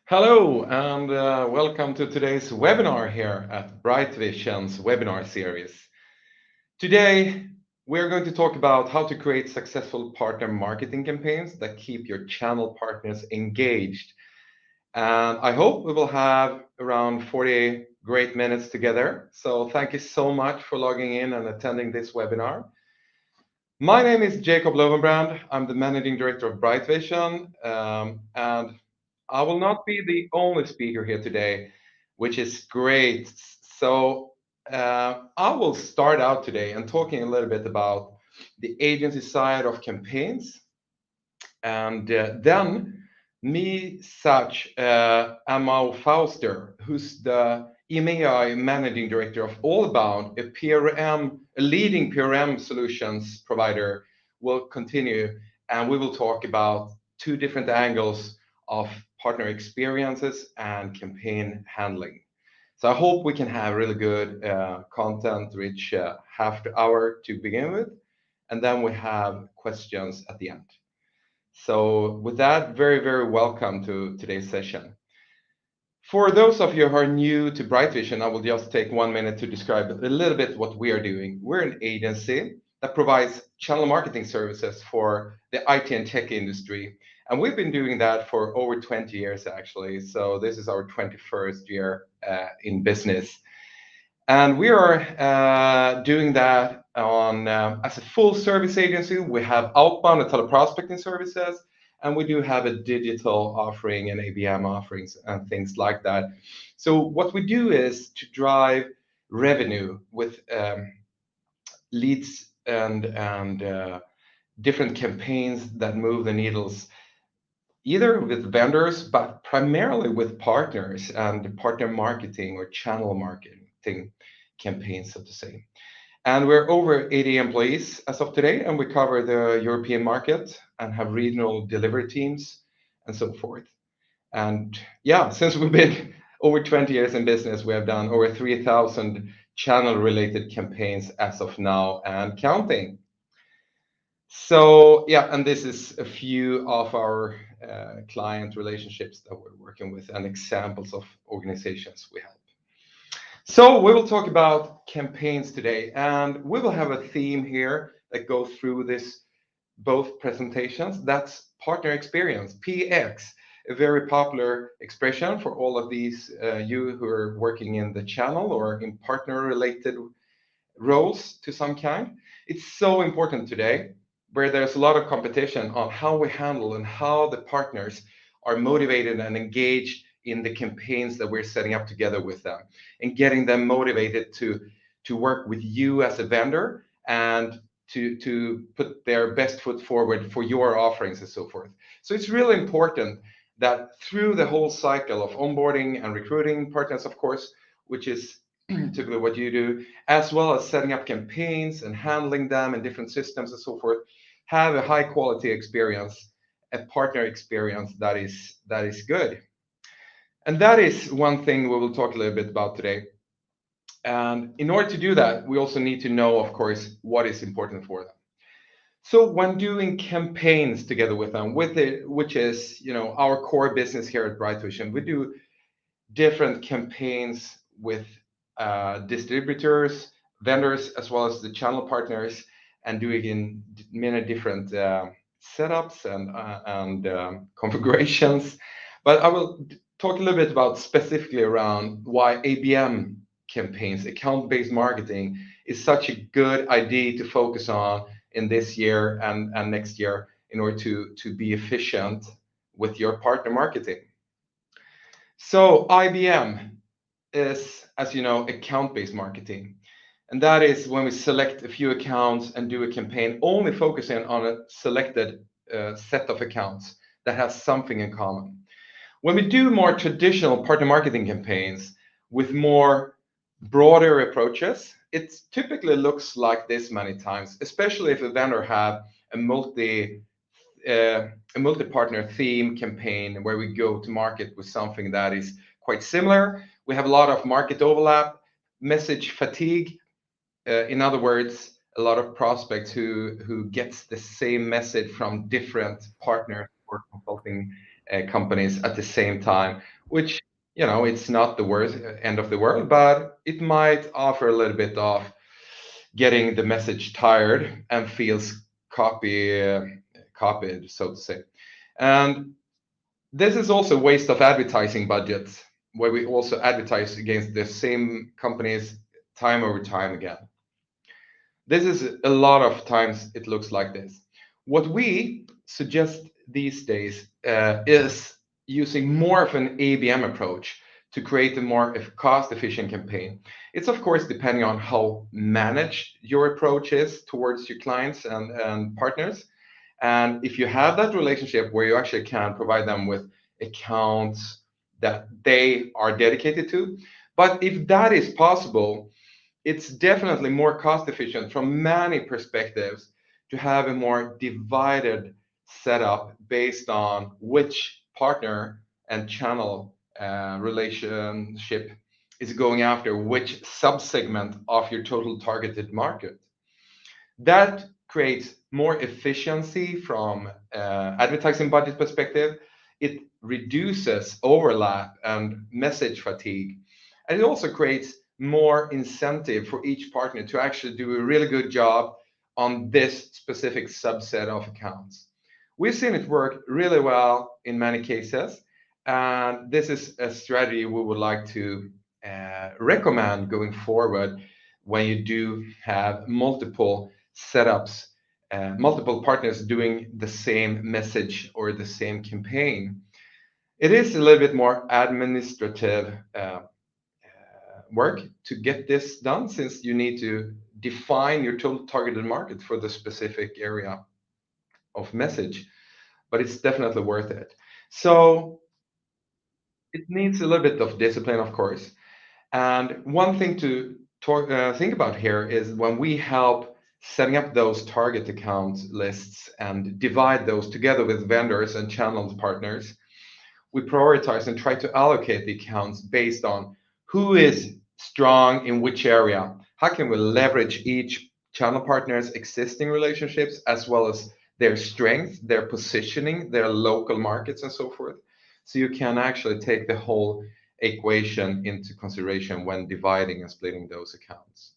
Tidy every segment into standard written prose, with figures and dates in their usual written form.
Hello and welcome to today's webinar here at Brightvision's webinar series. Today, we're going to talk about how to create successful partner marketing campaigns that keep your channel partners engaged. And I hope we will have around 40 great minutes together. So thank you so much for logging in and attending this webinar. My name is Jacob Lovenbrand. I'm the managing director of Brightvision, and I will not be the only speaker here today, which is great. So I will start out today and talking a little bit about the agency side of campaigns, and then me, such Amal Fauster, who's the EMEA managing director of Allbound, a leading PRM solutions provider, will continue, and we will talk about two different angles of partner experiences and campaign handling. So I hope we can have really good content, rich half the hour to begin with, and then we have questions at the end. So with that, very, very welcome to today's session. For those of you who are new to Brightvision, I will just take 1 minute to describe a little bit what we are doing. We're an agency that provides channel marketing services for the IT and tech industry. And we've been doing that for over 20 years, actually. So this is our 21st year in business. And we are doing that as a full service agency. We have outbound and teleprospecting services, and we do have a digital offering and ABM offerings and things like that. So what we do is to drive revenue with leads and different campaigns that move the needles, either with vendors, but primarily with partners and partner marketing or channel marketing campaigns, so to say. And we're over 80 employees as of today, and we cover the European market and have regional delivery teams and so forth. And yeah, since we've been over 20 years in business, we have done over 3,000 channel related campaigns as of now and counting. So yeah, and this is a few of our client relationships that we're working with and examples of organizations we help. So we will talk about campaigns today, and we will have a theme here that goes through this both presentations. That's partner experience, PX, a very popular expression for all of these you who are working in the channel or in partner related roles to some kind. It's so important today, where there's a lot of competition on how we handle and how the partners are motivated and engaged in the campaigns that we're setting up together with them, and getting them motivated to work with you as a vendor and to put their best foot forward for your offerings and so forth. So it's really important that through the whole cycle of onboarding and recruiting partners, of course, which is typically what you do, as well as setting up campaigns and handling them in different systems and so forth, have a high quality experience, a partner experience that is good. And that is one thing we will talk a little bit about today. And in order to do that, we also need to know, of course, what is important for them. So when doing campaigns together with them, which is our core business here at Brightvision, we do different campaigns with distributors, vendors, as well as the channel partners, and doing in many different setups and configurations. But I will talk a little bit about specifically around why ABM campaigns, account-based marketing, is such a good idea to focus on in this year and next year in order to be efficient with your partner marketing. So IBM is, as you know, account-based marketing. And that is when we select a few accounts and do a campaign only focusing on a selected set of accounts that has something in common. When we do more traditional partner marketing campaigns with more broader approaches, it typically looks like this many times, especially if a vendor have a multi-partner theme campaign where we go to market with something that is quite similar. We have a lot of market overlap, message fatigue. In other words, a lot of prospects who gets the same message from different partners or consulting companies at the same time, which, it's not the worst end of the world, but it might offer a little bit of getting the message tired and feels copied, so to say. And this is also waste of advertising budgets, where we also advertise against the same companies time over time again. This is a lot of times it looks like this. What we suggest these days is using more of an ABM approach to create a more cost efficient campaign. It's of course depending on how managed your approach is towards your clients and partners. And if you have that relationship where you actually can provide them with accounts that they are dedicated to. But if that is possible, it's definitely more cost efficient from many perspectives to have a more divided setup based on which partner and channel relationship is going after which subsegment of your total targeted market. That creates more efficiency from advertising budget perspective. It reduces overlap and message fatigue. And it also creates more incentive for each partner to actually do a really good job on this specific subset of accounts. We've seen it work really well in many cases. And this is a strategy we would like to recommend going forward when you do have multiple setups, multiple partners doing the same message or the same campaign. It is a little bit more administrative work to get this done, since you need to define your total targeted market for the specific area of message, but it's definitely worth it. So it needs a little bit of discipline, of course. And one thing to think about here is when we help setting up those target account lists and divide those together with vendors and channel partners, we prioritize and try to allocate the accounts based on who is strong in which area. How can we leverage each channel partner's existing relationships as well as their strength, their positioning, their local markets, and so forth. So you can actually take the whole equation into consideration when dividing and splitting those accounts.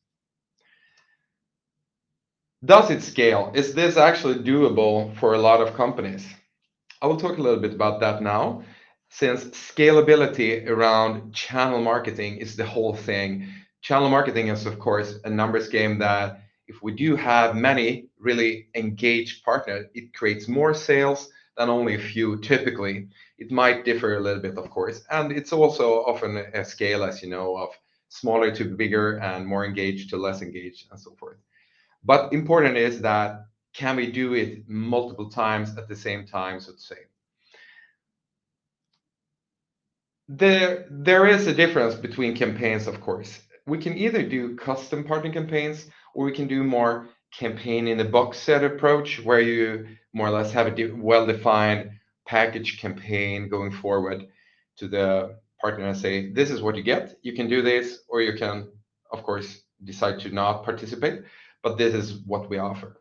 Does it scale? Is this actually doable for a lot of companies? I will talk a little bit about that now, since scalability around channel marketing is the whole thing. Channel marketing is, of course, a numbers game that if we do have many really engaged partners, it creates more sales than only a few typically. It might differ a little bit, of course. And it's also often a scale, as you know, of smaller to bigger and more engaged to less engaged and so forth. But important is that can we do it multiple times at the same time, so to say? There is a difference between campaigns, of course. We can either do custom partner campaigns or we can do more campaign in a box set approach where you more or less have a well-defined package campaign going forward to the partner and say, this is what you get. You can do this, or you can, of course, decide to not participate, but this is what we offer.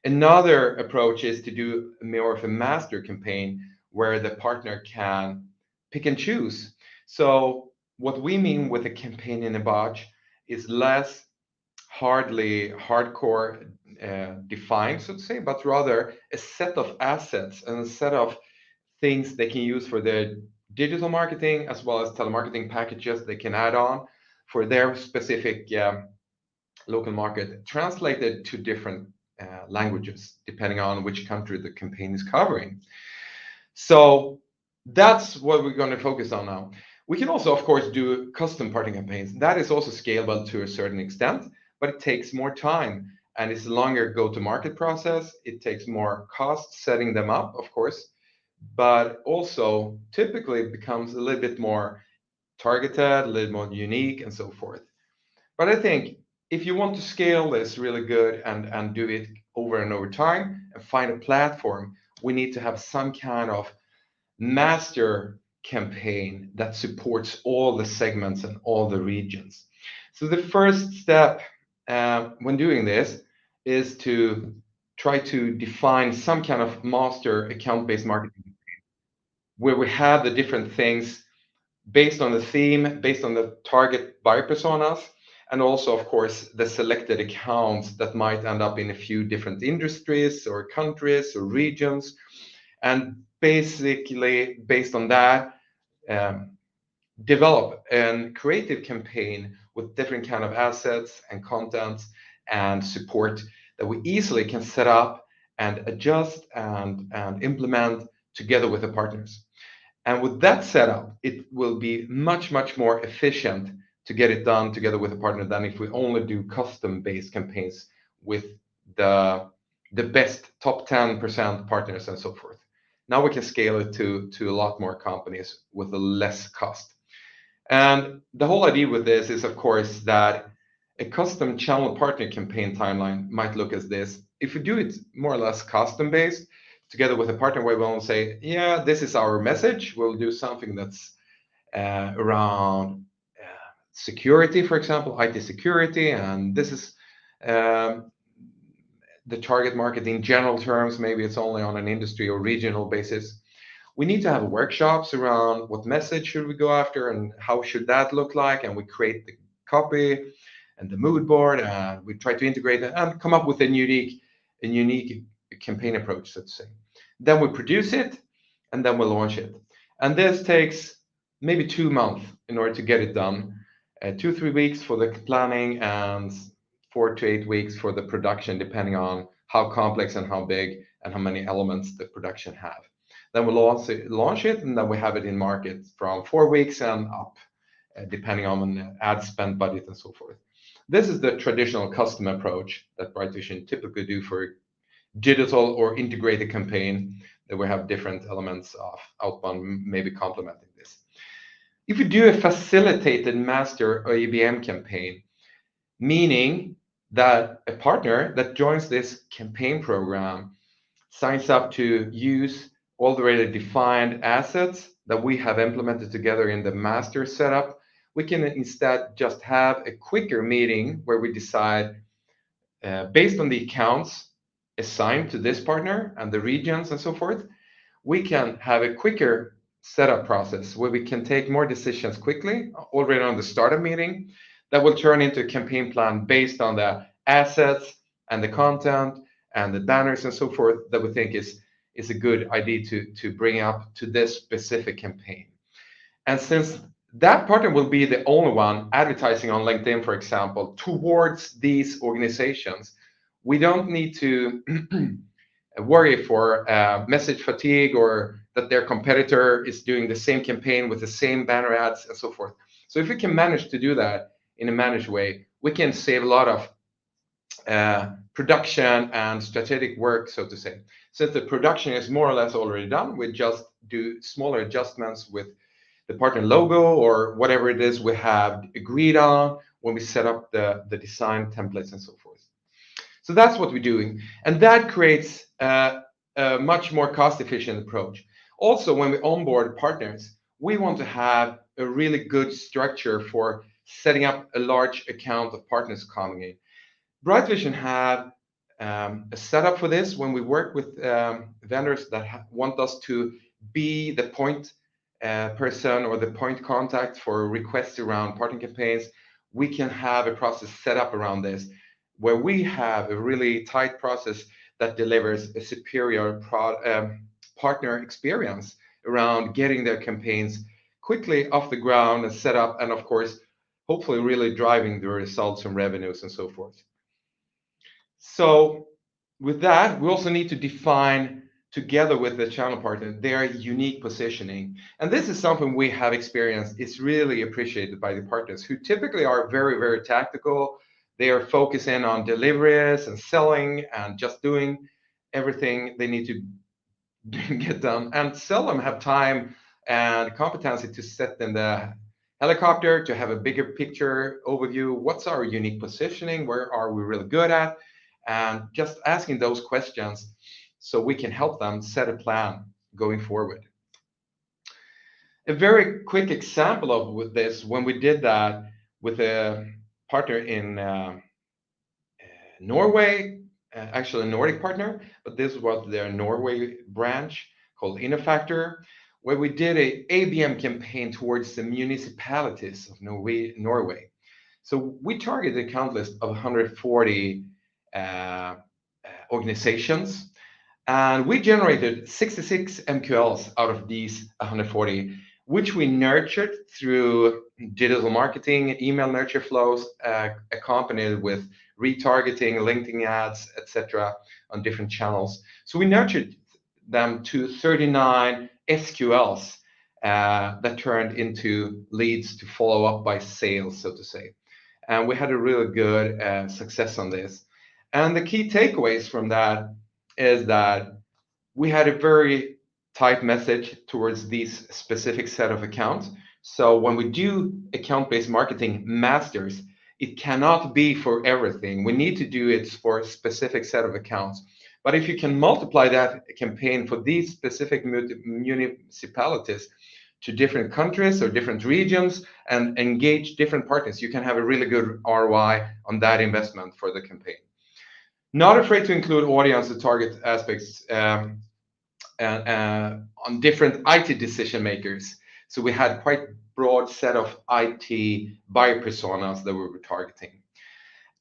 Another approach is to do more of a master campaign where the partner can pick and choose. So what we mean with a campaign in a batch is less hardcore defined, so to say, but rather a set of assets and a set of things they can use for their digital marketing as well as telemarketing packages they can add on for their specific local market, translated to different languages depending on which country the campaign is covering. So that's what we're going to focus on now. We can also, of course, do custom partner campaigns. That is also scalable to a certain extent, but it takes more time and it's a longer go-to-market process. It takes more cost setting them up, of course, but also typically it becomes a little bit more targeted, a little more unique, and so forth. But I think if you want to scale this really good and do it over and over time and find a platform, we need to have some kind of master campaign that supports all the segments and all the regions. So the first step when doing this is to try to define some kind of master account-based marketing where we have the different things based on the theme, based on the target buyer personas, and also, of course, the selected accounts that might end up in a few different industries or countries or regions. And basically, based on that, um, develop a creative campaign with different kind of assets and contents and support that we easily can set up and adjust and implement together with the partners. And with that setup, it will be much, much more efficient to get it done together with a partner than if we only do custom-based campaigns with the the best top 10% partners and so forth. Now we can scale it to a lot more companies with a less cost. And the whole idea with this is, of course, that a custom channel partner campaign timeline might look as this. If we do it more or less custom based, together with a partner where we'll say, yeah, this is our message. We'll do something that's around security, for example, IT security, and this is um, the target market in general terms. Maybe it's only on an industry or regional basis. We need to have workshops around what message should we go after and how should that look like, and we create the copy and the mood board, and we try to integrate it and come up with a unique campaign approach, so to say. Then we produce it, and then we launch it. And this takes maybe 2 months in order to get it done. 2 3 weeks for the planning and 4 to 8 weeks for the production, depending on how complex and how big and how many elements the production have. Then we launch it, and then we have it in market from 4 weeks and up, depending on the ad spend budget and so forth. This is the traditional custom approach that Brightvision typically do for digital or integrated campaign, that we have different elements of outbound maybe complementing this. If you do a facilitated master or ABM campaign, meaning that a partner that joins this campaign program signs up to use already defined assets that we have implemented together in the master setup, we can instead just have a quicker meeting where we decide, based on the accounts assigned to this partner and the regions and so forth, we can have a quicker setup process where we can take more decisions quickly already on the startup meeting that will turn into a campaign plan based on the assets and the content and the banners and so forth that we think is a good idea to bring up to this specific campaign. And since that partner will be the only one advertising on LinkedIn, for example, towards these organizations, we don't need to worry for message fatigue or that their competitor is doing the same campaign with the same banner ads and so forth. So if we can manage to do that in a managed way, we can save a lot of production and strategic work, so to say. Since the production is more or less already done, we just do smaller adjustments with the partner logo or whatever it is we have agreed on when we set up the design templates and so forth. So that's what we're doing. And that creates a much more cost-efficient approach. Also, when we onboard partners, we want to have a really good structure for setting up a large account of partners coming in. Brightvision have a setup for this when we work with vendors that want us to be the point person or the point contact for requests around partner campaigns. We can have a process set up around this where we have a really tight process that delivers a superior partner experience around getting their campaigns quickly off the ground and set up, and of course, hopefully really driving the results and revenues and so forth. So with that, we also need to define together with the channel partner their unique positioning. And this is something we have experienced is really appreciated by the partners who typically are very, very tactical. They are focusing on deliveries and selling and just doing everything they need to get done, and seldom have time and competency to sit in the helicopter to have a bigger picture overview. What's our unique positioning? Where are we really good at? And just asking those questions so we can help them set a plan going forward. A very quick example of with this, when we did that with a partner in Norway, actually a Nordic partner, but this was their Norway branch called Innofactor. where we did a ABM campaign towards the municipalities of Norway. So we targeted a account list of 140 uh, organizations, and we generated 66 MQLs out of these 140, which we nurtured through digital marketing, email nurture flows, accompanied with retargeting, LinkedIn ads, etc., on different channels. So we nurtured them to 39 SQLs that turned into leads to follow up by sales, so to say. And we had a really good success on this. And the key takeaways from that is that we had a very tight message towards these specific set of accounts. So when we do account-based marketing masters, it cannot be for everything. We need to do it for a specific set of accounts. But if you can multiply that campaign for these specific municipalities to different countries or different regions and engage different partners, you can have a really good ROI on that investment for the campaign. Not afraid to include audience and target aspects on different IT decision makers. So we had quite broad set of IT buyer personas that we were targeting.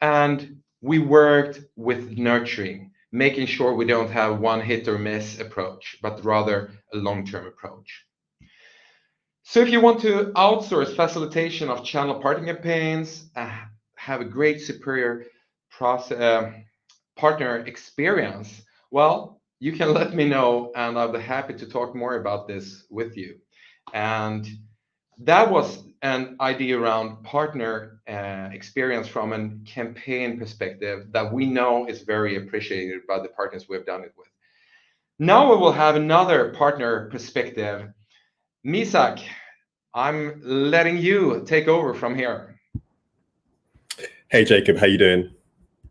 And we worked with nurturing, making sure we don't have one hit or miss approach, but rather a long-term approach. So if you want to outsource facilitation of channel partner campaigns, have a great superior partner experience, well, you can let me know and I'll be happy to talk more about this with you. And that was an idea around partner experience from a campaign perspective that we know is very appreciated by the partners we've done it with. Now we will have another partner perspective. Misak, I'm letting you take over from here. Hey Jacob, how you doing?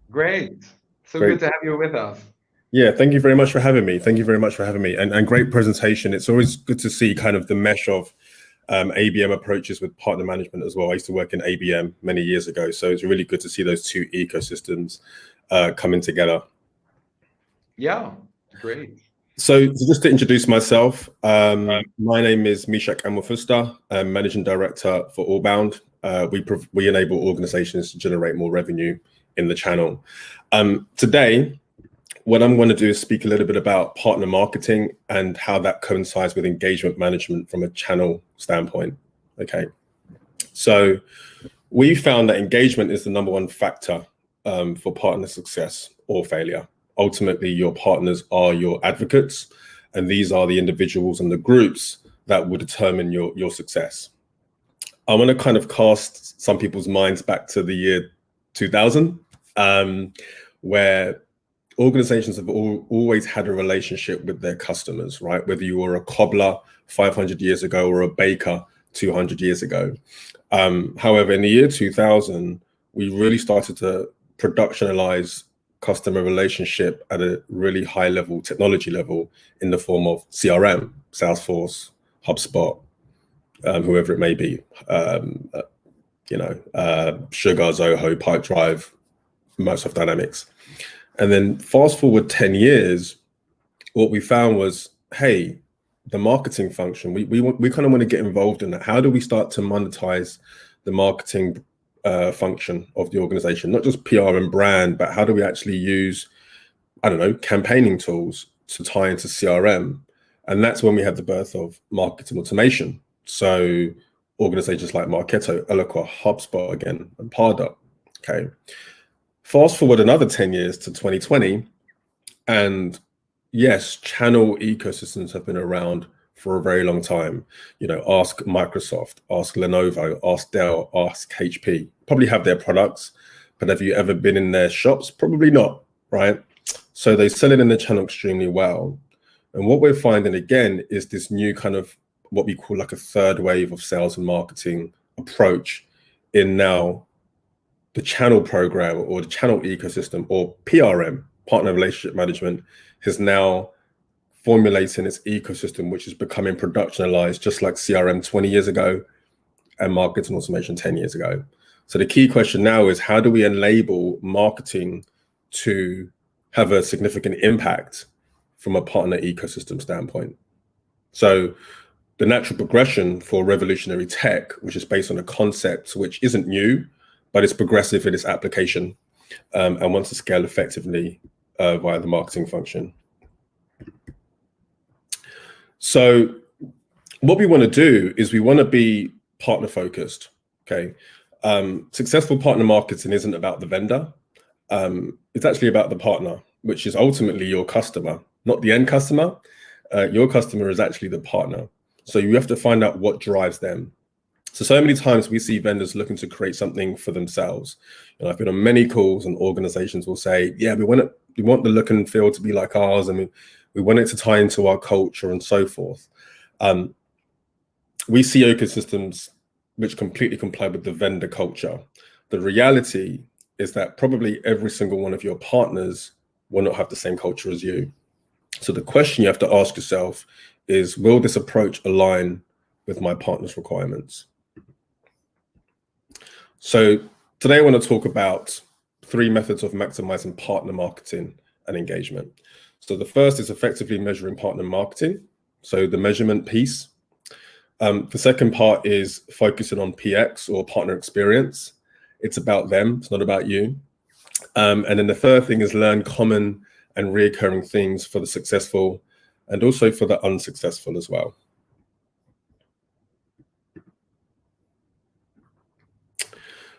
Great. So Great. Good to have you with us. Yeah, thank you very much for having me. Thank you very much for having me. And great presentation. It's always good to see kind of the mesh of ABM approaches with partner management as well. I used to work in ABM many years ago. So it's really good to see those two ecosystems coming together. Yeah, great. So just to introduce myself, my name is Mishak Amwafusta. I'm Managing Director for Allbound. We enable organizations to generate more revenue in the channel. Today, what I'm going to do is speak a little bit about partner marketing and how that coincides with engagement management from a channel standpoint. Okay. So we found that engagement is the #1 factor for partner success or failure. Ultimately, your partners are your advocates, and these are the individuals and the groups that will determine your success. I want to kind of cast some people's minds back to the year 2000, where organizations have always had a relationship with their customers, right? Whether you were a cobbler 500 years ago or a baker 200 years ago. However, in the year 2000, we really started to productionalize customer relationship at a really high level, technology level, in the form of CRM, Salesforce, HubSpot, whoever it may be, Sugar, Zoho, Pipedrive, Microsoft Dynamics. And then fast forward 10 years, what we found was, hey, the marketing function, we kind of want to get involved in that. How do we start to monetize the marketing function of the organization? Not just PR and brand, but how do we actually use, I don't know, campaigning tools to tie into CRM? And that's when we had the birth of marketing automation. So organizations like Marketo, Eloqua, HubSpot again, and Pardot. Okay. Fast forward another 10 years to 2020, and yes, channel ecosystems have been around for a very long time. You know, ask Microsoft, ask Lenovo, ask Dell, ask HP. Probably have their products, but have you ever been in their shops? Probably not, right? So they sell it in the channel extremely well. And what we're finding again is this new kind of what we call like a third wave of sales and marketing approach in now the channel program or the channel ecosystem, or PRM, partner relationship management, is now formulating its ecosystem, which is becoming productionalized, just like CRM 20 years ago and marketing automation 10 years ago. So the key question now is, how do we enable marketing to have a significant impact from a partner ecosystem standpoint? So the natural progression for revolutionary tech, which is based on a concept which isn't new, but it's progressive in its application, and wants to scale effectively via the marketing function. So what we want to do is we want to be partner focused. Okay. Successful partner marketing isn't about the vendor. It's actually about the partner, which is ultimately your customer, not the end customer. Your customer is actually the partner. So you have to find out what drives them. So many times we see vendors looking to create something for themselves. I've been on many calls and organizations will say, yeah, we want the look and feel to be like ours, and we want it to tie into our culture and so forth. We see ecosystems which completely comply with the vendor culture. The reality is that probably every single one of your partners will not have the same culture as you. So the question you have to ask yourself is, will this approach align with my partner's requirements? So today I want to talk about 3 methods of maximizing partner marketing and engagement. So the first is effectively measuring partner marketing, so the measurement piece. The second part is focusing on PX, or partner experience. It's about them, it's not about you. And then the third thing is learn common and reoccurring things for the successful and also for the unsuccessful as well.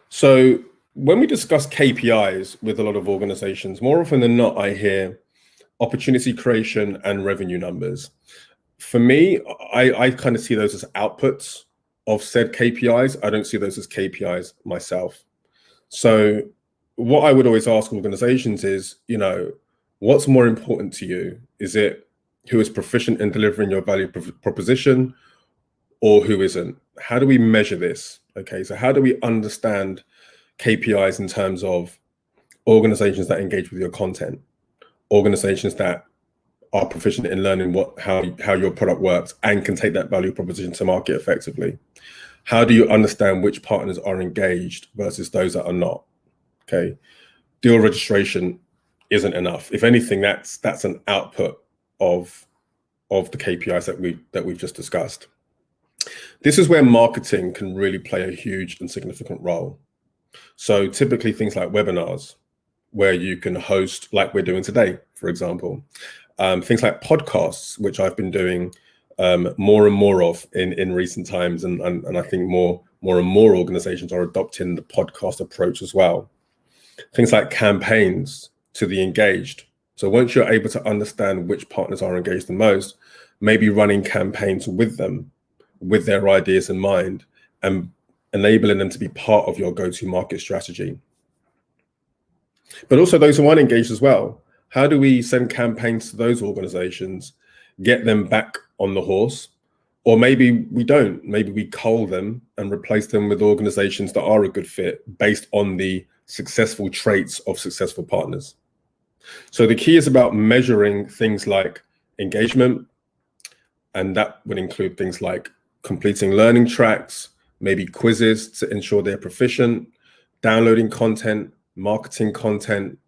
So when we discuss KPIs with a lot of organizations, more often than not, I hear opportunity creation and revenue numbers. For me, I kind of see those as outputs of said KPIs. I don't see those as KPIs myself. So what I would always ask organizations is, what's more important to you? Is it who is proficient in delivering your value proposition, or who isn't? How do we measure this? Okay, so how do we understand KPIs in terms of organizations that engage with your content, organizations that are proficient in learning how your product works and can take that value proposition to market effectively? How do you understand which partners are engaged versus those that are not? Okay, deal registration isn't enough. If anything, that's an output of the KPIs that we've just discussed. This is where marketing can really play a huge and significant role. So typically things like webinars, where you can host, like we're doing today, for example. Things like podcasts, which I've been doing more and more of in recent times, and I think more and more organizations are adopting the podcast approach as well. Things like campaigns to the engaged. So once you're able to understand which partners are engaged the most, maybe running campaigns with them, with their ideas in mind, and enabling them to be part of your go-to-market strategy. But also those who aren't engaged as well. How do we send campaigns to those organizations, get them back on the horse? Or maybe we don't. Maybe we cull them and replace them with organizations that are a good fit based on the successful traits of successful partners. So the key is about measuring things like engagement, and that would include things like completing learning tracks, maybe quizzes to ensure they're proficient, downloading content, marketing content,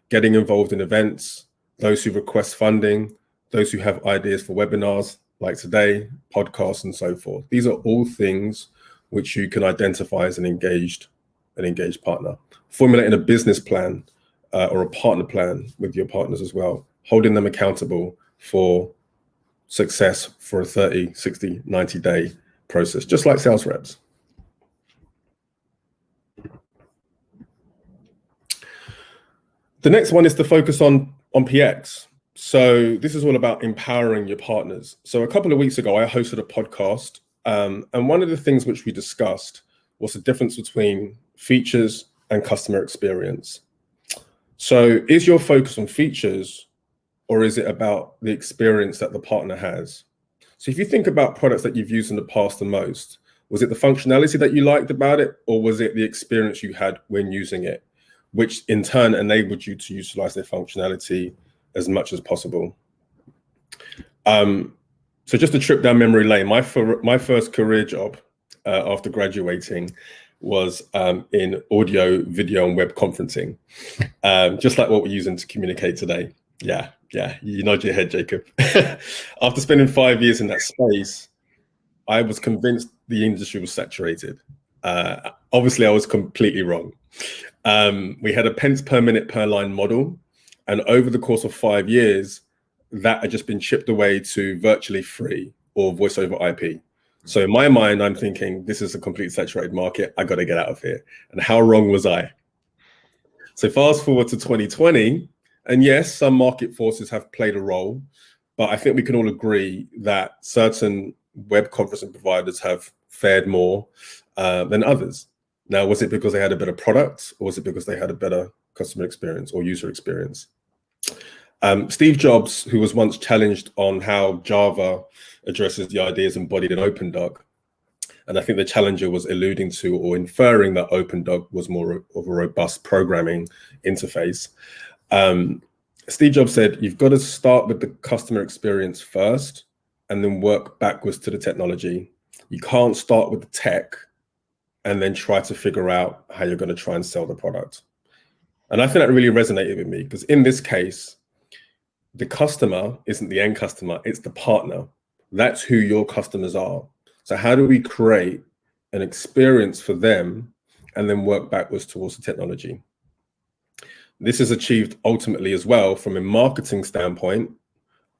getting involved in events, those who request funding, those who have ideas for webinars like today, podcasts, and so forth. These are all things which you can identify as an engaged partner. Formulating a business plan or a partner plan with your partners as well, holding them accountable for success for a 30, 60, 90-day process, just like sales reps. The next one is to focus on PX. So this is all about empowering your partners. So a couple of weeks ago, I hosted a podcast, and one of the things which we discussed was the difference between features and customer experience. So is your focus on features, or is it about the experience that the partner has? So if you think about products that you've used in the past the most, was it the functionality that you liked about it, or was it the experience you had when using it, which in turn enabled you to utilize their functionality as much as possible? So just a trip down memory lane, my first career job after graduating was in audio, video, and web conferencing, just like what we're using to communicate today. Yeah, you nod your head, Jacob. After spending 5 years in that space, I was convinced the industry was saturated. Obviously, I was completely wrong. We had a pence per minute per line model, and over the course of 5 years, that had just been chipped away to virtually free or voice over IP. So in my mind, I'm thinking this is a completely saturated market. I got to get out of here. And how wrong was I? So fast forward to 2020, and yes, some market forces have played a role, but I think we can all agree that certain web conferencing providers have fared more than others. Now, was it because they had a better product, or was it because they had a better customer experience or user experience? Steve Jobs, who was once challenged on how Java addresses the ideas embodied in OpenDog, and I think the challenger was alluding to or inferring that OpenDog was more of a robust programming interface. Steve Jobs said, you've got to start with the customer experience first and then work backwards to the technology. You can't start with the tech and then try to figure out how you're going to try and sell the product. And I think that really resonated with me, because in this case, the customer isn't the end customer, it's the partner. That's who your customers are. So how do we create an experience for them and then work backwards towards the technology? This is achieved ultimately as well from a marketing standpoint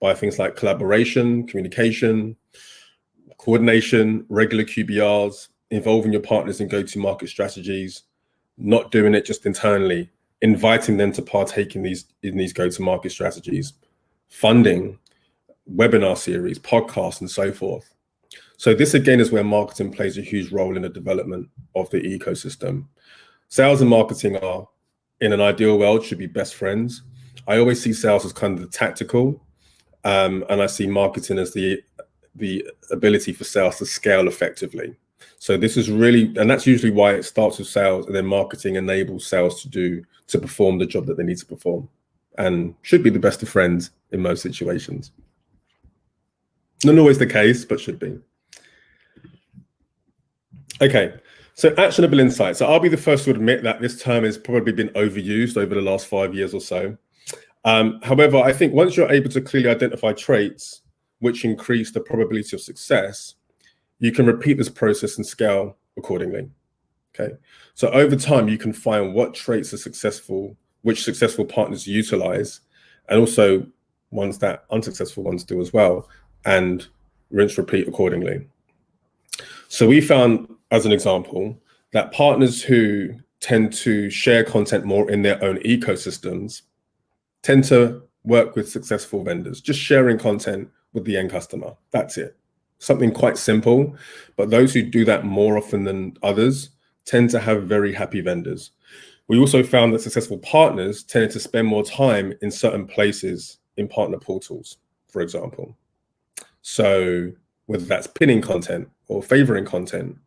by things like collaboration, communication, coordination, regular QBRs, involving your partners in go-to-market strategies, not doing it just internally, inviting them to partake in these go-to-market strategies, funding, webinar series, podcasts, and so forth. So this again is where marketing plays a huge role in the development of the ecosystem. Sales and marketing are, in an ideal world, should be best friends. I always see sales as kind of the tactical, and I see marketing as the ability for sales to scale effectively. So this is really, and that's usually why it starts with sales, and then marketing enables sales to perform the job that they need to perform, and should be the best of friends in most situations. Not always the case, but should be. Okay, so actionable insights. So I'll be the first to admit that this term has probably been overused over the last 5 years or so. However, I think once you're able to clearly identify traits which increase the probability of success, you can repeat this process and scale accordingly. Okay, so over time, you can find what traits are successful, which successful partners utilize, and also ones that unsuccessful ones do as well, and rinse, repeat accordingly. So we found, as an example, that partners who tend to share content more in their own ecosystems tend to work with successful vendors, just sharing content with the end customer. That's it. Something quite simple, but those who do that more often than others tend to have very happy vendors. We also found that successful partners tended to spend more time in certain places in partner portals, for example. So whether that's pinning content or favoring content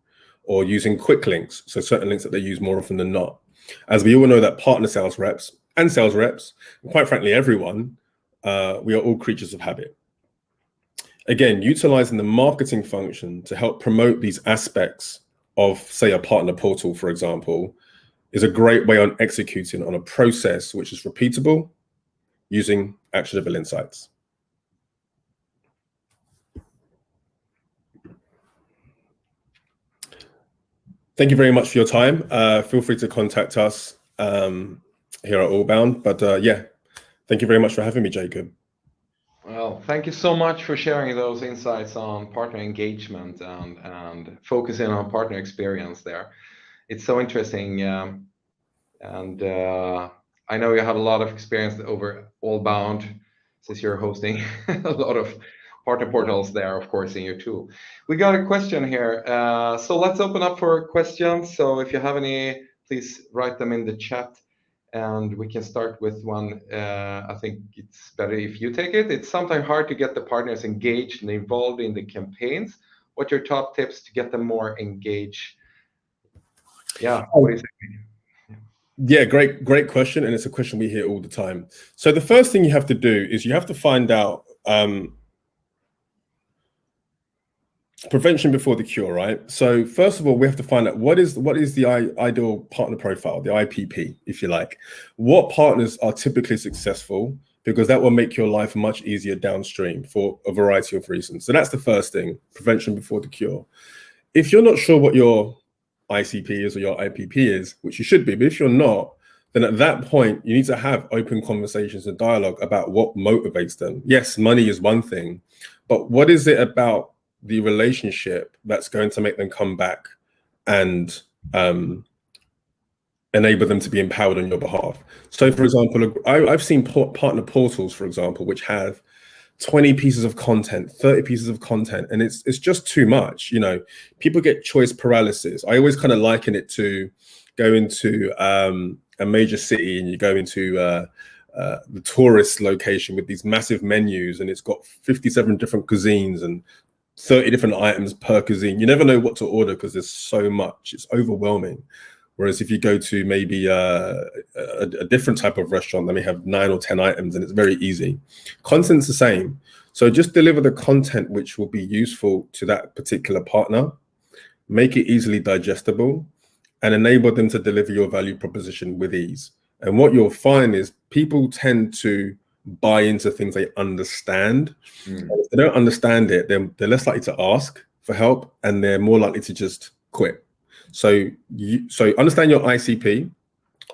or using quick links, so certain links that they use more often than not. As we all know that partner sales reps, and quite frankly, everyone, we are all creatures of habit. Again, utilizing the marketing function to help promote these aspects of, say, a partner portal, for example, is a great way on executing on a process which is repeatable using actionable insights. Thank you very much for your time. Feel free to contact us here at Allbound. But yeah, thank you very much for having me, Jacob. Well, thank you so much for sharing those insights on partner engagement and focusing on partner experience there. It's so interesting. And I know you have a lot of experience over Allbound, since you're hosting a lot of partner portals there, of course, in your tool. We got a question here. So let's open up for questions. So if you have any, please write them in the chat. And we can start with one. I think it's better if you take it. It's sometimes hard to get the partners engaged and involved in the campaigns. What are your top tips to get them more engaged? Yeah, what do you think? Yeah, great question. And it's a question we hear all the time. So the first thing you have to do is you have to find out prevention before the cure, right? So first of all, we have to find out what is the ideal partner profile, the IPP, if you like. What partners are typically successful? because that will make your life much easier downstream for a variety of reasons. So that's the first thing, prevention before the cure. If you're not sure what your ICP is or your IPP is, which you should be, but if you're not, then at that point, you need to have open conversations and dialogue about what motivates them. Yes, money is one thing, but what is it about the relationship that's going to make them come back and enable them to be empowered on your behalf? So, for example, I've seen partner portals, for example, which have 20 pieces of content, 30 pieces of content, and it's just too much. You know, people get choice paralysis. I always kind of liken it to go into a major city and you go into the tourist location with these massive menus, and it's got 57 different cuisines and 30 different items per cuisine. You never know what to order because there's so much. It's overwhelming. Whereas if you go to maybe a different type of restaurant, they may have 9 or 10 items and it's very easy. Content's the same. So just deliver the content which will be useful to that particular partner, make it easily digestible, and enable them to deliver your value proposition with ease. And what you'll find is people tend to buy into things they understand. And if they don't understand it, they're less likely to ask for help and they're more likely to just quit. So understand your ICP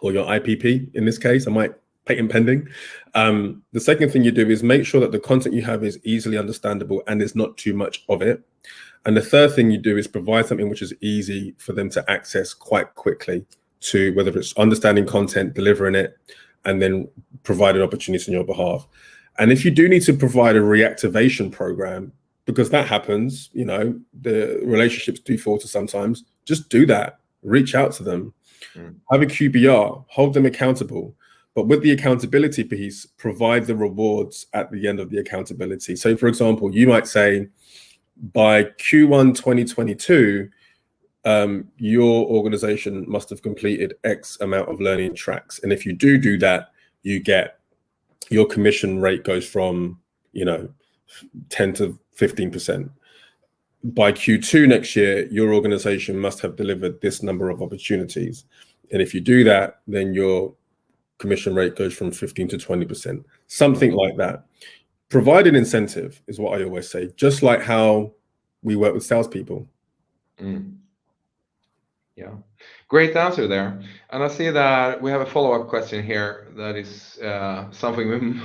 or your IPP in this case. I might patent pending. The second thing you do is make sure that the content you have is easily understandable and there's not too much of it. And the third thing you do is provide something which is easy for them to access quite quickly, to whether it's understanding content, delivering it, and then providing opportunities on your behalf. And if you do need to provide a reactivation program, because that happens, you know, the relationships do falter sometimes, just do that. Reach out to them. Have a QBR, hold them accountable. But with the accountability piece, provide the rewards at the end of the accountability. So for example, you might say, by Q1 2022, your organization must have completed X amount of learning tracks. And if you do that, you get your commission rate goes from, you know, 10 to 15%. By Q2 next year, your organization must have delivered this number of opportunities. And if you do that, then your commission rate goes from 15 to 20%, something like that. Provide an incentive is what I always say, just like how we work with salespeople. Yeah, great answer there. And I see that we have a follow-up question here that is something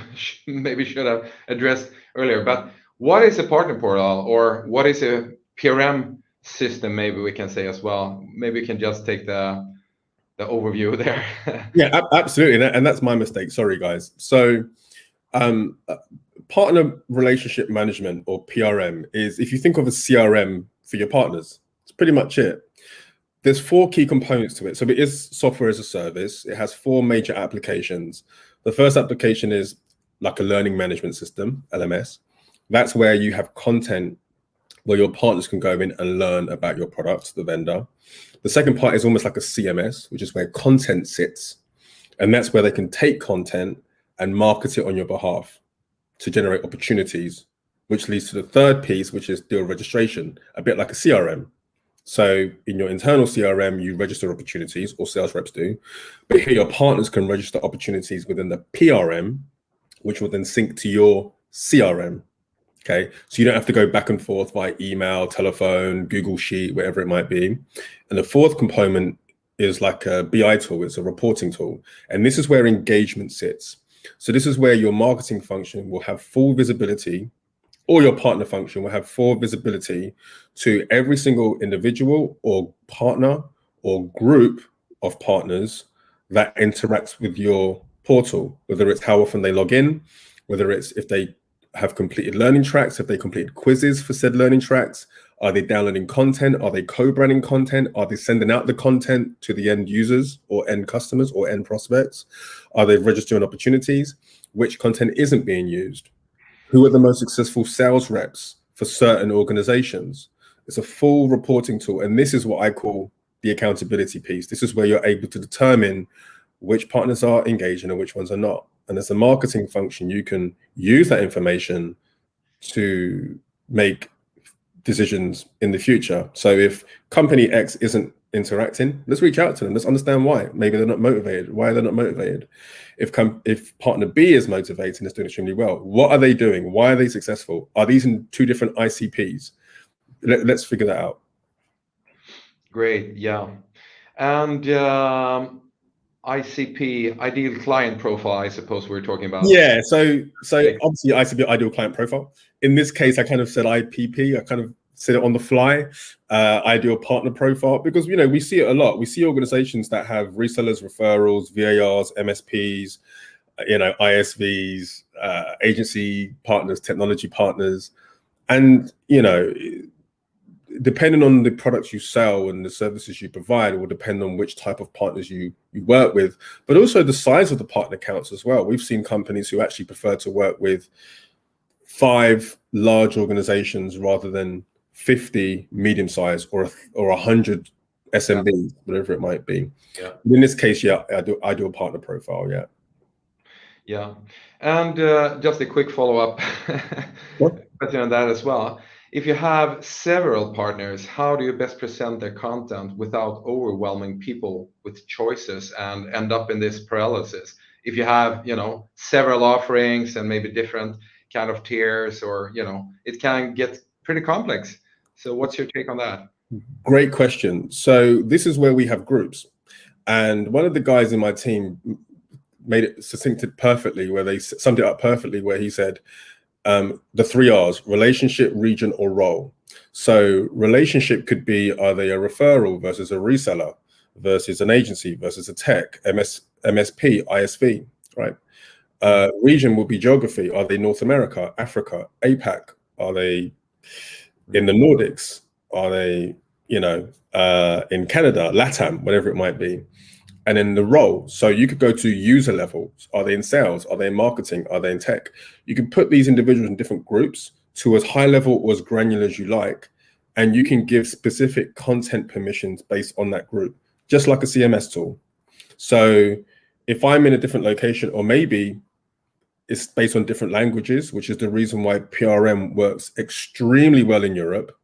we maybe should have addressed earlier. But what is a partner portal, or what is a PRM system? Maybe we can say as well. Maybe we can just take the overview there. Yeah, absolutely, and that's my mistake. Sorry, guys. So, partner relationship management, or PRM, is if you think of a CRM for your partners, it's pretty much it. There's 4 key components to it. So it is software as a service. It has 4 major applications. The first application is like a learning management system, LMS. That's where you have content where your partners can go in and learn about your product, the vendor. The second part is almost like a CMS, which is where content sits. And that's where they can take content and market it on your behalf to generate opportunities, which leads to the third piece, which is deal registration, a bit like a CRM. So in your internal CRM, you register opportunities, or sales reps do, but here your partners can register opportunities within the PRM, which will then sync to your CRM. Okay, so you don't have to go back and forth via email, telephone, Google Sheet, whatever it might be. And the fourth component is like a BI tool. It's a reporting tool. And this is where engagement sits. So this is where your marketing function will have full visibility, or your partner function will have full visibility to every single individual or partner or group of partners that interacts with your portal, whether it's how often they log in, whether it's if they have completed learning tracks, if they completed quizzes for said learning tracks, are they downloading content, are they co-branding content, are they sending out the content to the end users or end customers or end prospects, are they registering opportunities, which content isn't being used, who are the most successful sales reps for certain organizations. It's a full reporting tool, and this is what I call the accountability piece. This is where you're able to determine which partners are engaging and which ones are not. And as a marketing function, you can use that information to make decisions in the future. So if company X isn't interacting. Let's reach out to them. Let's understand why. Maybe they're not motivated. Why are they not motivated? If partner B is motivated and is doing extremely well, what are they doing? Why are they successful? Are these in two different ICPs? Let's figure that out. Great, yeah. And ICP, ideal client profile, I suppose we're talking about. Yeah, so obviously ICP, ideal client profile. In this case, I kind of said IPP. I kind of said it on the fly, ideal partner profile, because we see it a lot. We see organizations that have resellers, referrals, VARs, MSPs, ISVs, agency partners, technology partners, and depending on the products you sell and the services you provide, it will depend on which type of partners you work with, but also the size of the partner counts as well. We've seen companies who actually prefer to work with 5 large organizations rather than 50 medium-sized or 100 SMBs, whatever it might be. Yeah. In this case, yeah, ideal partner profile, yeah. Yeah, and just a quick follow-up question on that as well. If you have several partners, how do you best present their content without overwhelming people with choices and end up in this paralysis? If you have, several offerings and maybe different kind of tiers, or, it can get pretty complex. So what's your take on that? Great question. So this is where we have groups. And one of the guys in my team made it succinct perfectly, where they summed it up perfectly, where he said, the 3 R's: relationship, region, or role. So relationship could be, are they a referral versus a reseller versus an agency versus a tech, MSP, ISV, right? Region will be geography. Are they North America, Africa, APAC? Are they in the Nordics? Are they, in Canada, LATAM, whatever it might be? And then the role. So you could go to user levels. Are they in sales? Are they in marketing? Are they in tech? You can put these individuals in different groups to as high level or as granular as you like. And you can give specific content permissions based on that group, just like a CMS tool. So if I'm in a different location, or maybe it's based on different languages, which is the reason why PRM works extremely well in Europe.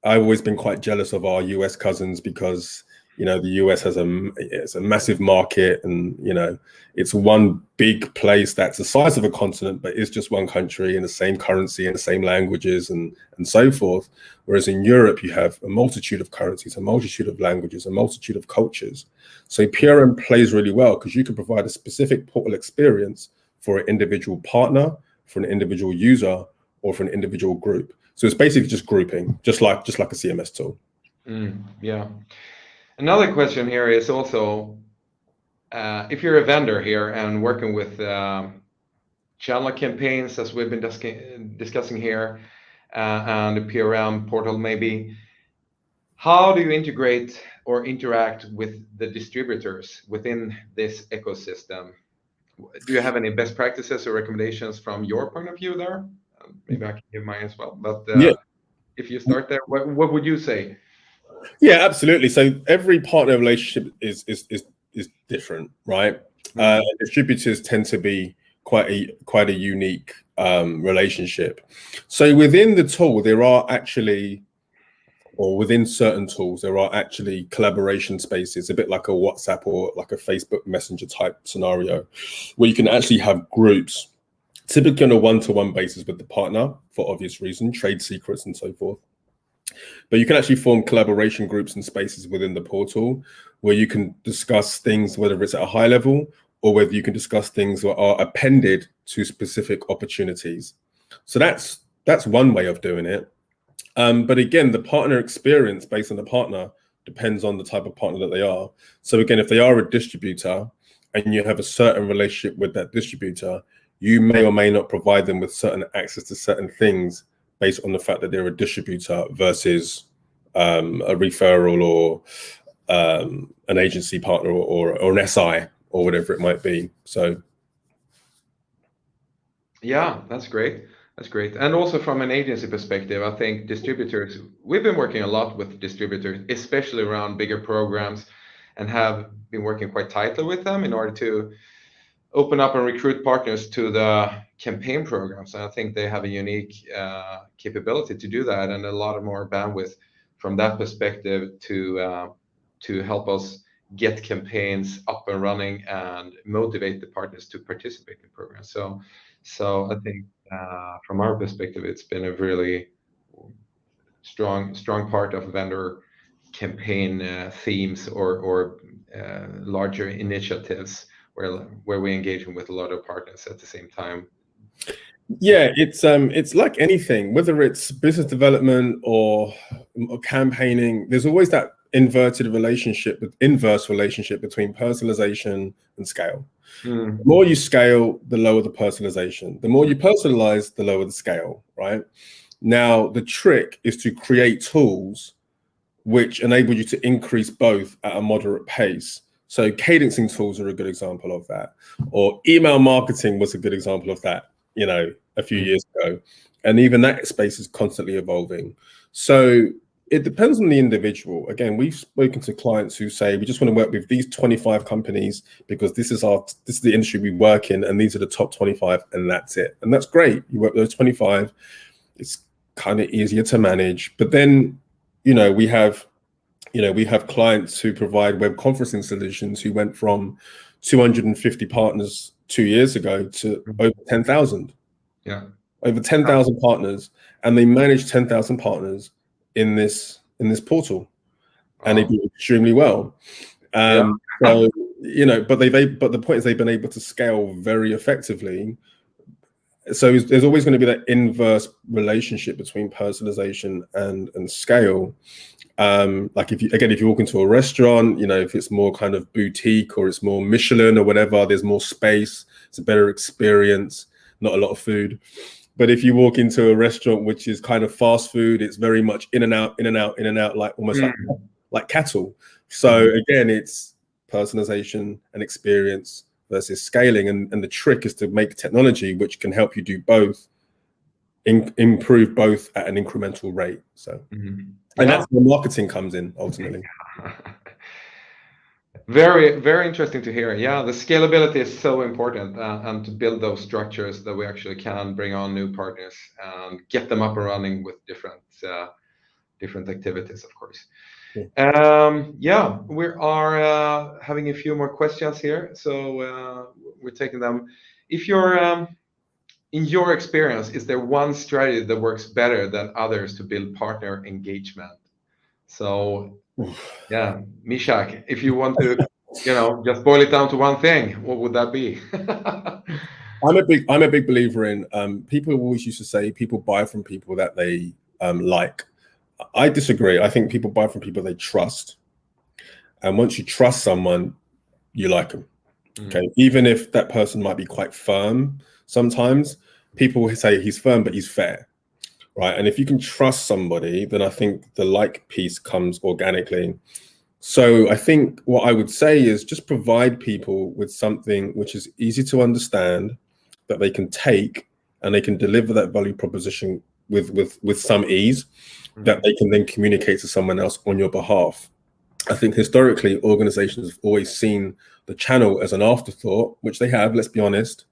I've always been quite jealous of our US cousins because the US has a massive market, and it's one big place that's the size of a continent, but it's just one country and the same currency and the same languages and so forth. Whereas in Europe, you have a multitude of currencies, a multitude of languages, a multitude of cultures. So PRM plays really well because you can provide a specific portal experience for an individual partner, for an individual user, or for an individual group. So it's basically just grouping, just like a CMS tool. Yeah. Another question here is also, if you're a vendor here and working with channel campaigns, as we've been discussing here, and the PRM portal maybe, how do you integrate or interact with the distributors within this ecosystem? Do you have any best practices or recommendations from your point of view there? Maybe I can give mine as well. But if you start there, what would you say? Yeah, absolutely. So every partner relationship is different, right? Distributors tend to be quite a unique relationship. So within the tool, there are actually, or within certain tools, there are actually collaboration spaces, a bit like a WhatsApp or like a Facebook Messenger type scenario, where you can actually have groups, typically on a one-to-one basis with the partner for obvious reasons, trade secrets and so forth. But you can actually form collaboration groups and spaces within the portal where you can discuss things, whether it's at a high level or whether you can discuss things that are appended to specific opportunities. So that's one way of doing it. But again, the partner experience based on the partner depends on the type of partner that they are. So again, if they are a distributor and you have a certain relationship with that distributor, you may or may not provide them with certain access to certain things based on the fact that they're a distributor versus a referral or an agency partner or an SI or whatever it might be. So, yeah, that's great. That's great. And also from an agency perspective, I think distributors, we've been working a lot with distributors, especially around bigger programs, and have been working quite tightly with them in order to open up and recruit partners to the campaign programs. And I think they have a unique capability to do that, and a lot of more bandwidth from that perspective to to help us get campaigns up and running and motivate the partners to participate in programs. So I think from our perspective, it's been a really strong part of vendor campaign themes or larger initiatives where we engage with a lot of partners at the same time. Yeah, it's like anything, whether it's business development or campaigning, there's always that inverse relationship between personalization and scale. The more you scale, the lower the personalization. The more you personalize, the lower the scale, right? Now, the trick is to create tools which enable you to increase both at a moderate pace. So cadencing tools are a good example of that, or email marketing was a good example of that, a few years ago. And even that space is constantly evolving. So it depends on the individual. Again, we've spoken to clients who say, we just want to work with these 25 companies because this is the industry we work in, and these are the top 25, and that's it. And that's great. You work with those 25. It's kind of easier to manage. But then, we have clients who provide web conferencing solutions who went from 250 partners 2 years ago to over 10,000. Yeah. Over 10,000 partners, and they manage 10,000 partners in this portal, and they do extremely well. So but the point is they've been able to scale very effectively. So there's always going to be that inverse relationship between personalization and scale. Like if you walk into a restaurant, if it's more kind of boutique or it's more Michelin or whatever, there's more space, it's a better experience, not a lot of food. But if you walk into a restaurant which is kind of fast food, it's very much in and out, like almost like cattle. So again, it's personalization and experience versus scaling. And the trick is to make technology which can help you do both, improve both at an incremental rate. So, and that's where marketing comes in ultimately. Very, very interesting to hear. Yeah, the scalability is so important, and to build those structures that we actually can bring on new partners and get them up and running with different activities, of course. Yeah, we are having a few more questions here, so we're taking them. If you're in your experience, is there one strategy that works better than others to build partner engagement? So, yeah, Mishak, if you want to, just boil it down to one thing, what would that be? I'm a big believer in people always used to say people buy from people that they like. I disagree. I think people buy from people they trust, and once you trust someone, you like them. Okay, even if that person might be quite firm. Sometimes people say he's firm, but he's fair. Right. And if you can trust somebody, then I think the like piece comes organically. So I think what I would say is just provide people with something which is easy to understand, that they can take, and they can deliver that value proposition with some ease, that they can then communicate to someone else on your behalf. I think historically organizations have always seen the channel as an afterthought, which they have, let's be honest.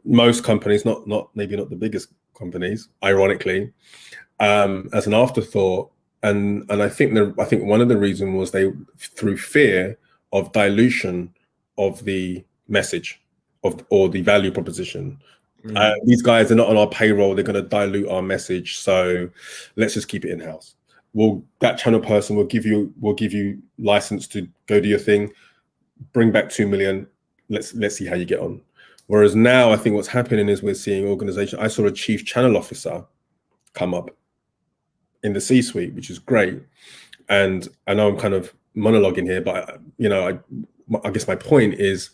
Most companies, maybe not the biggest companies, ironically, as an afterthought, and I think one of the reasons was they, through fear of dilution of the message or the value proposition. These guys are not on our payroll; they're going to dilute our message. So let's just keep it in house. Well, that channel person will give you license to go do your thing, bring back 2 million. Let's see how you get on. Whereas now, I think what's happening is we're seeing organizations. I saw a chief channel officer come up in the C-suite, which is great. And I know I'm kind of monologuing here, but I guess my point is,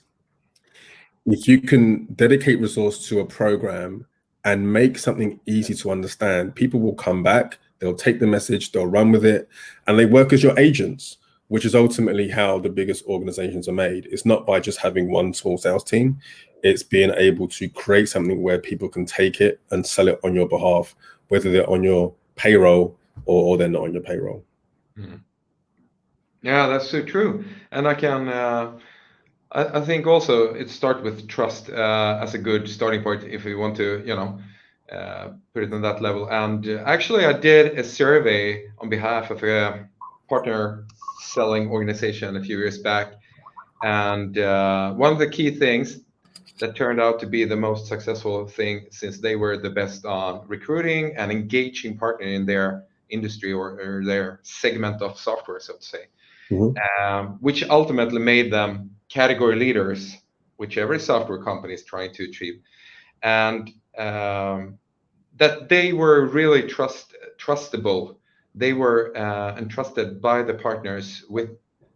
if you can dedicate resource to a program and make something easy to understand, people will come back. They'll take the message, they'll run with it, and they work as your agents, which is ultimately how the biggest organizations are made. It's not by just having one small sales team. It's being able to create something where people can take it and sell it on your behalf, whether they're on your payroll or they're not on your payroll. Yeah, that's so true. And I think also it starts with trust as a good starting point if we want to, put it on that level. And actually, I did a survey on behalf of a partner selling organization a few years back, and one of the key things that turned out to be the most successful thing, since they were the best on recruiting and engaging partner in their industry or their segment of software, so to say, which ultimately made them category leaders, which every software company is trying to achieve, and that they were really trustable. They were entrusted by the partners with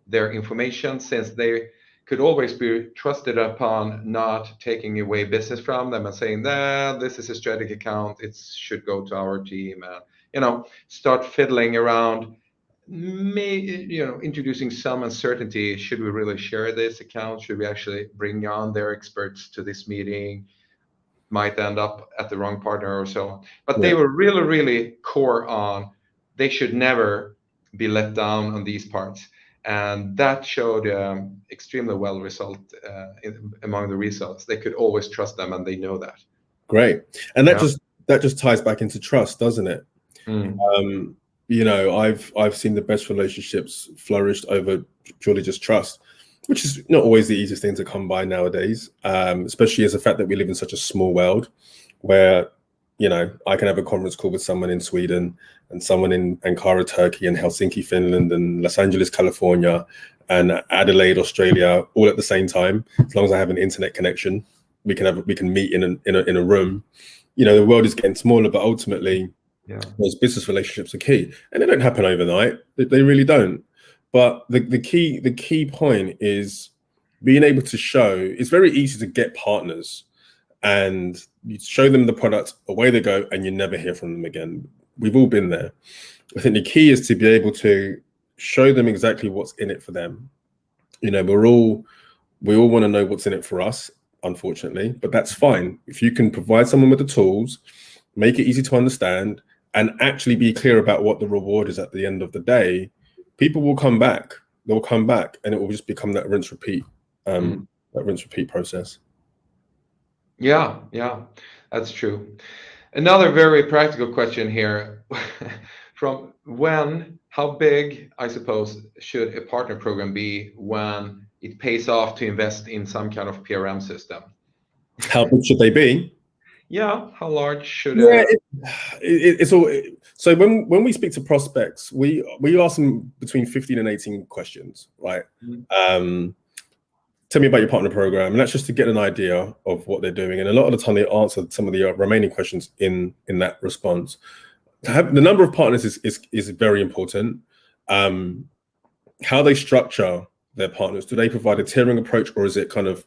their information, since they could always be trusted upon not taking away business from them and saying that this is a strategic account, it should go to our team, and start fiddling around, introducing some uncertainty. Should we really share this account? Should we actually bring on their experts to this meeting? Might end up at the wrong partner or so on. But they were really, really core on they should never be let down on these parts. And that showed extremely well result among the resellers. They could always trust them, and they know that. Great. And that just ties back into trust, doesn't it? I've seen the best relationships flourished over purely just trust, which is not always the easiest thing to come by nowadays, especially as the fact that we live in such a small world where, I can have a conference call with someone in Sweden and someone in Ankara, Turkey, and Helsinki, Finland, and Los Angeles, California, and Adelaide, Australia, all at the same time. As long as I have an internet connection, we can meet in a room. The world is getting smaller, but ultimately, those business relationships are key, and they don't happen overnight. They really don't. But the key point is being able to show. It's very easy to get partners, and you show them the product, away they go, and you never hear from them again. We've all been there. I think the key is to be able to show them exactly what's in it for them. We all want to know what's in it for us, unfortunately, but that's fine. If you can provide someone with the tools, make it easy to understand, and actually be clear about what the reward is at the end of the day, people will come back. They'll come back, and it will just become that rinse repeat process. Yeah, that's true. Another very practical question here from how big, I suppose, should a partner program be when it pays off to invest in some kind of PRM system? How big should they be? Yeah, how large should it's all. So when we speak to prospects, we ask them between 15 and 18 questions, right? Tell me about your partner program, and that's just to get an idea of what they're doing. And a lot of the time, they answer some of the remaining questions in that response. To have the number of partners is very important. How they structure their partners. Do they provide a tiering approach, or is it kind of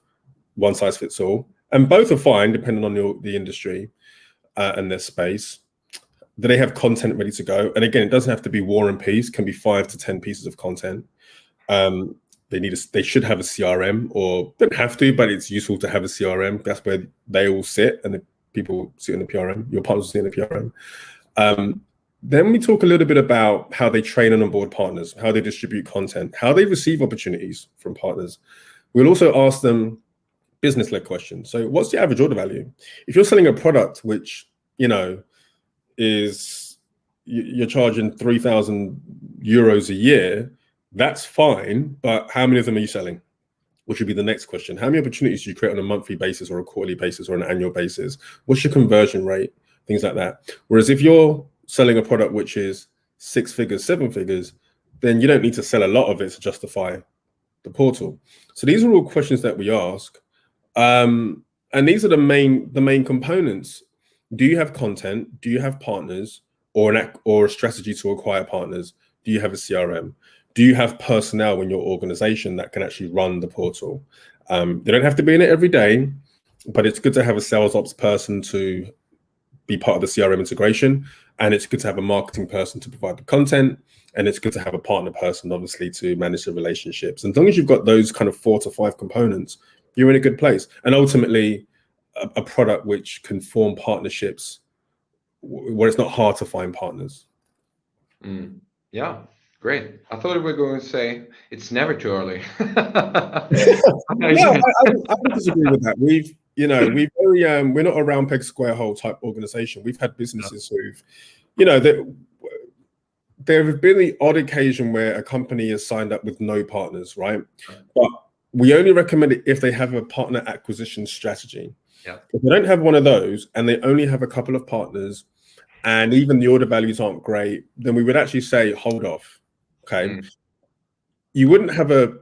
one size fits all? And both are fine, depending on the industry and their space. Do they have content ready to go? And again, it doesn't have to be War and Peace. It can be 5 to 10 pieces of content. They should have a CRM, or don't have to, but it's useful to have a CRM. That's where they all sit, and the people sit in the PRM. Your partners sit in the PRM. Then we talk a little bit about how they train and onboard partners, how they distribute content, how they receive opportunities from partners. We'll also ask them business-led questions. So what's the average order value? If you're selling a product which, is you're charging 3,000 euros a year, that's fine, but how many of them are you selling? Which would be the next question. How many opportunities do you create on a monthly basis or a quarterly basis or an annual basis? What's your conversion rate? Things like that. Whereas if you're selling a product which is 6 figures, 7 figures, then you don't need to sell a lot of it to justify the portal. So these are all questions that we ask. And these are the main components. Do you have content? Do you have partners, or a strategy to acquire partners? Do you have a CRM? Do you have personnel in your organization that can actually run the portal? They don't have to be in it every day, but it's good to have a sales ops person to be part of the CRM integration. And it's good to have a marketing person to provide the content. And it's good to have a partner person, obviously, to manage the relationships. And as long as you've got those kind of 4 to 5 components, you're in a good place. And ultimately, a product which can form partnerships where it's not hard to find partners. Yeah, great. I thought we were going to say it's never too early. No, I would disagree with that. We're not a round peg square hole type organization. We've had businesses who've, there have been the odd occasion where a company is signed up with no partners, right? But we only recommend it if they have a partner acquisition strategy. Yeah. If they don't have one of those and they only have a couple of partners and even the order values aren't great, then we would actually say, hold off, okay? You wouldn't have a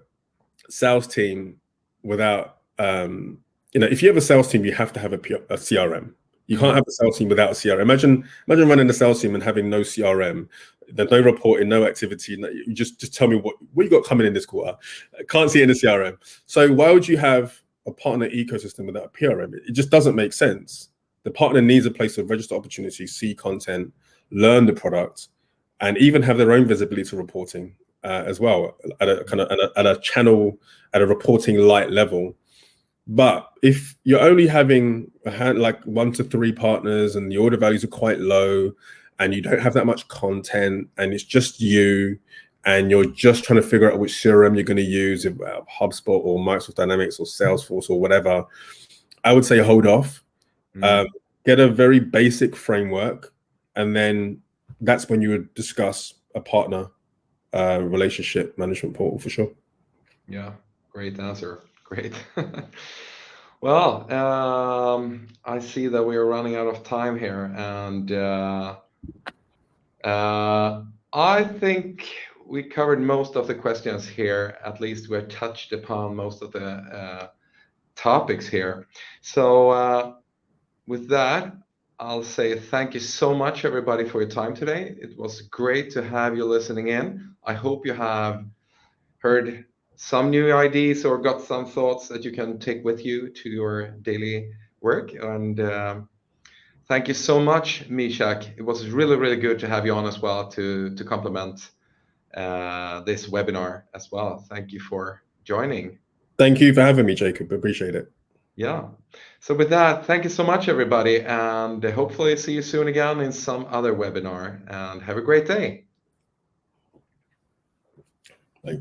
sales team without, if you have a sales team, you have to have a CRM. You can't have a sales team without a CRM. Imagine running a sales team and having no CRM. There's no reporting, no activity. You just tell me what you got coming in this quarter. I can't see it in the CRM. So why would you have a partner ecosystem without a PRM? It just doesn't make sense. The partner needs a place to register opportunities, see content, learn the product, and even have their own visibility reporting as well at a channel, at a reporting light level. But if you're only having like 1 to 3 partners and the order values are quite low and you don't have that much content and it's just you and you're just trying to figure out which CRM you're going to use, HubSpot or Microsoft Dynamics or Salesforce or whatever, I would say hold off. Get a very basic framework, and then that's when you would discuss a partner relationship management portal for sure. Yeah, great answer. Great. Well, I see that we are running out of time here, and I think we covered most of the questions here. At least we touched upon most of the topics here. So with that, I'll say thank you so much, everybody, for your time today. It was great to have you listening in. I hope you have heard some new ideas or got some thoughts that you can take with you to your daily work. And thank you so much, Mishak. It was really, really good to have you on as well to complement this webinar as well. Thank you for joining. Thank you for having me, Jacob. Appreciate it. Yeah. So with that, thank you so much, everybody. And hopefully see you soon again in some other webinar. And have a great day. Bye.